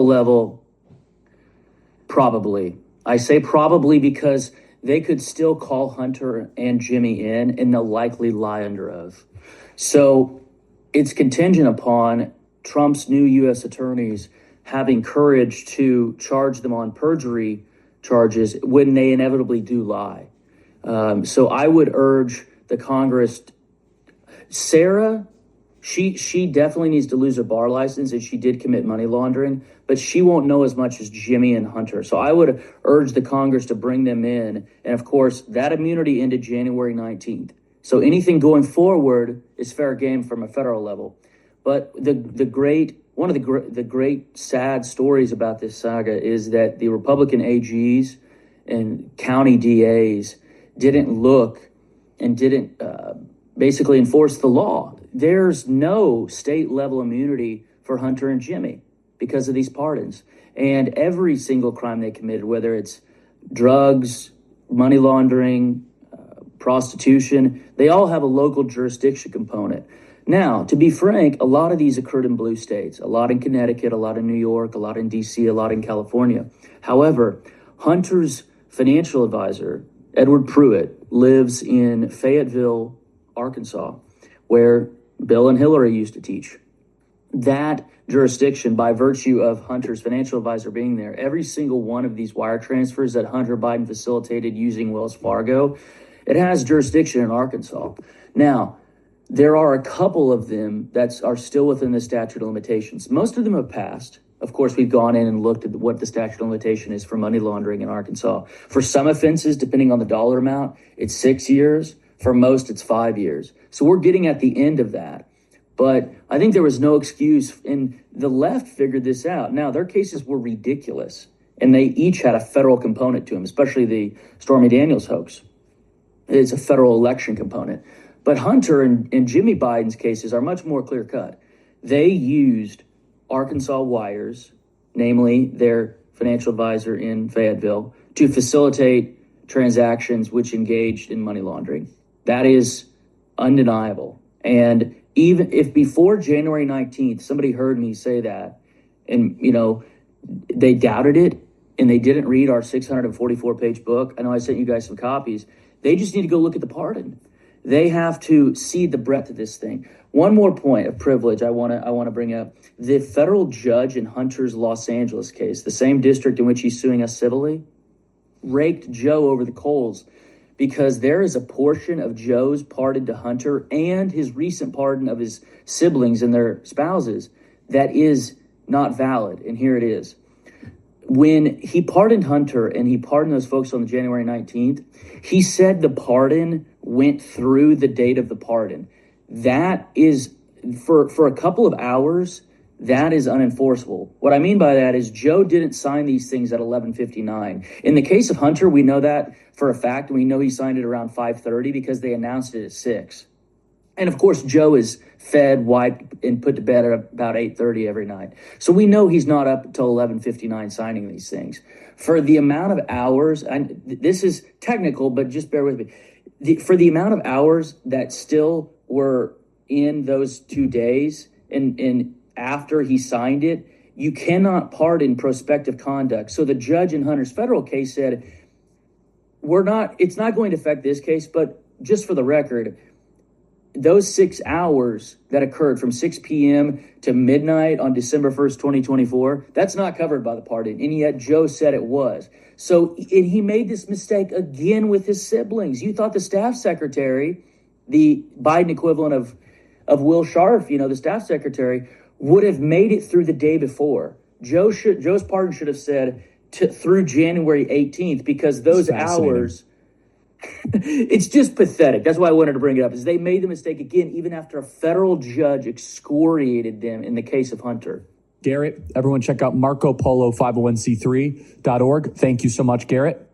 level, probably. I say probably because they could still call Hunter and Jimmy in, and they'll likely lie under oath. So it's contingent upon Trump's new U.S. attorneys having courage to charge them on perjury charges when they inevitably do lie. So I would urge the Congress. Sarah, she definitely needs to lose her bar license, and she did commit money laundering, but she won't know as much as Jimmy and Hunter. So I would urge the Congress to bring them in. And of course, that immunity ended January 19th. So anything going forward is fair game from a federal level. But one of the great sad stories about this saga is that the Republican AGs and county DAs didn't look and didn't basically enforce the law. There's no state level immunity for Hunter and Jimmy because of these pardons. And every single crime they committed, whether it's drugs, money laundering, prostitution, they all have a local jurisdiction component. Now, to be frank, a lot of these occurred in blue states, a lot in Connecticut, a lot in New York, a lot in DC, a lot in California. However, Hunter's financial advisor, Edward Pruitt, lives in Fayetteville, Arkansas, where Bill and Hillary used to teach. That jurisdiction, by virtue of Hunter's financial advisor being there, every single one of these wire transfers that Hunter Biden facilitated using Wells Fargo, it has jurisdiction in Arkansas. Now, there are a couple of them that are still within the statute of limitations. Most of them have passed. Of course, we've gone in and looked at what the statute of limitation is for money laundering in Arkansas. For some offenses, depending on the dollar amount, it's 6 years. For most, it's 5 years. So we're getting at the end of that. But I think there was no excuse, and the left figured this out. Now, their cases were ridiculous, and they each had a federal component to them, especially the Stormy Daniels hoax. It's a federal election component. But Hunter and Jimmy Biden's cases are much more clear-cut. They used Arkansas wires, namely their financial advisor in Fayetteville, to facilitate transactions which engaged in money laundering. That is undeniable. And even if before January 19th, somebody heard me say that, and, they doubted it, and they didn't read our 644-page book. I know I sent you guys some copies. They just need to go look at the pardon. They have to see the breadth of this thing. One more point of privilege I want to bring up. The federal judge in Hunter's Los Angeles case, the same district in which he's suing us civilly, raked Joe over the coals because there is a portion of Joe's pardon to Hunter and his recent pardon of his siblings and their spouses that is not valid. And here it is. When he pardoned Hunter and he pardoned those folks on the January 19th, he said the pardon went through the date of the pardon. That is, for a couple of hours, that is unenforceable. What I mean by that is Joe didn't sign these things at 11:59. In the case of Hunter, we know that for a fact. We know he signed it around 5:30 because they announced it at 6. And of course, Joe is fed, wiped, and put to bed at about 8:30 every night. So we know he's not up until 11:59 signing these things. For the amount of hours, and this is technical, but just bear with me. For the amount of hours that still were in those 2 days and after he signed it, you cannot pardon prospective conduct. So the judge in Hunter's federal case said, it's not going to affect this case, but just for the record, those 6 hours that occurred from 6 p.m. to midnight on December 1st, 2024, that's not covered by the pardon. And yet Joe said it was. So and he made this mistake again with his siblings. You thought the staff secretary, the Biden equivalent of Will Scharf, the staff secretary, would have made it through the day before. Joe's pardon should have said through January 18th because those hours... It's just pathetic. That's why I wanted to bring it up, is they made the mistake again, even after a federal judge excoriated them in the case of Hunter. Garrett, everyone check out MarcoPolo501c3.org. Thank you so much, Garrett.